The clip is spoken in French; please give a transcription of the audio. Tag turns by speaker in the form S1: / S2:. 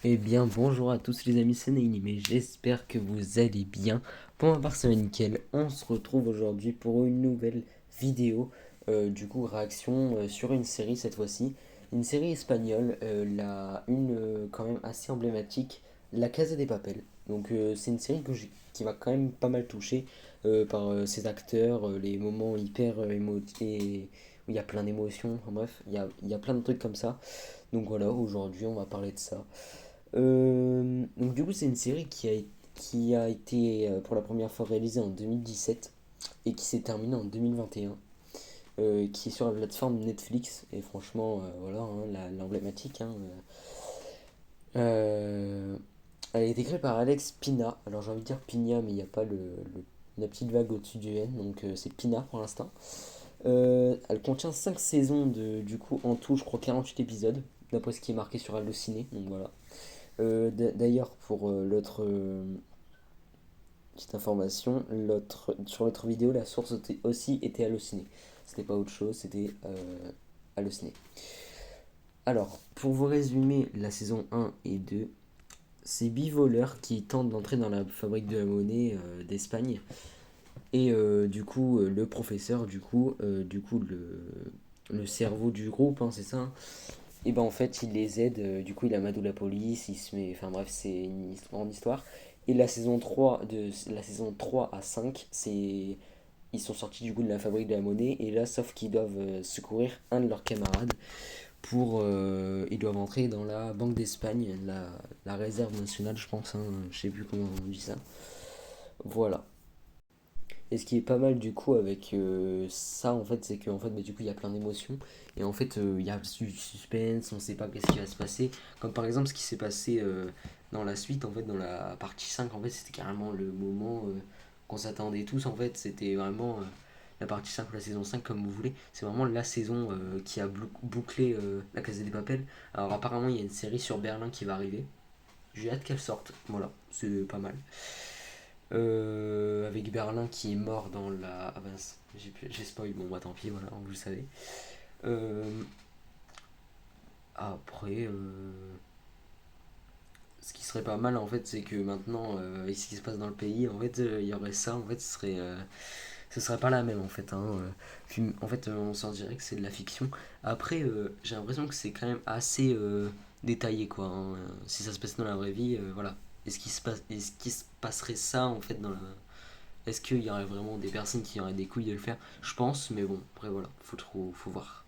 S1: Eh bien, bonjour à tous les amis, c'est Naïm et j'espère que vous allez bien. Pour ma part, ça va nickel. On se retrouve aujourd'hui pour une nouvelle vidéo. Réaction sur une série cette fois-ci. Une série espagnole, quand même assez emblématique, La Casa de Papel. C'est une série qui m'a quand même pas mal touché par ses acteurs, les moments hyper émotifs, où il y a plein d'émotions. Enfin bref, il y a plein de trucs comme ça. Donc voilà, aujourd'hui on va parler de ça. C'est une série qui a été pour la première fois réalisée en 2017 et qui s'est terminée en 2021, qui est sur la plateforme Netflix. Et franchement, l'emblématique. Elle a été créée par Alex Pina. Alors j'ai envie de dire Pina, mais il n'y a pas la petite vague au-dessus du N, c'est Pina pour l'instant. Elle contient 5 saisons du coup en tout, je crois 48 épisodes, d'après ce qui est marqué sur Allociné. Donc voilà. D'ailleurs, pour l'autre petite information, sur l'autre vidéo, la source aussi était Allociné. C'était pas autre chose, c'était Allociné. Alors, pour vous résumer la saison 1 et 2, c'est 8 voleurs qui tentent d'entrer dans la fabrique de la monnaie d'Espagne. Et le professeur, le cerveau du groupe, hein, c'est ça, hein. Et ben en fait, il les aide, il amadoue la police, il se met. Enfin bref, c'est une grande histoire. Et la saison 3 à 5 ils sont sortis du coup de la fabrique de la monnaie. Et là, sauf qu'ils doivent secourir un de leurs camarades. Ils doivent entrer dans la Banque d'Espagne, la réserve nationale, je pense, hein, je sais plus comment on dit ça. Voilà. Et ce qui est pas mal du coup avec ça en fait, c'est qu'en fait du coup il y a plein d'émotions et en fait il y a du suspense, on sait pas qu'est-ce qui va se passer. Comme par exemple ce qui s'est passé dans la suite, en fait dans la partie 5 en fait c'était carrément le moment qu'on s'attendait tous en fait, c'était vraiment la partie 5 ou la saison 5 comme vous voulez, c'est vraiment la saison qui a bouclé la Casa des Papel. Alors apparemment il y a une série sur Berlin qui va arriver, j'ai hâte qu'elle sorte, voilà, c'est pas mal. Avec Berlin qui est mort dans la. Ah mince, j'ai spoil, bon bah tant pis, voilà, vous le savez. Euh, ce qui serait pas mal en fait, c'est que maintenant, avec ce qui se passe dans le pays, en fait, il y aurait ça, en fait, ce serait pas la même en fait, hein. En fait, on sentirait que c'est de la fiction. Après, j'ai l'impression que c'est quand même assez détaillé quoi, hein. Si ça se passe dans la vraie vie, voilà. Est-ce qu'il se passerait ça en fait dans la. Est-ce qu'il y aurait vraiment des personnes qui auraient des couilles de le faire? Je pense, mais bon, après voilà, faut voir.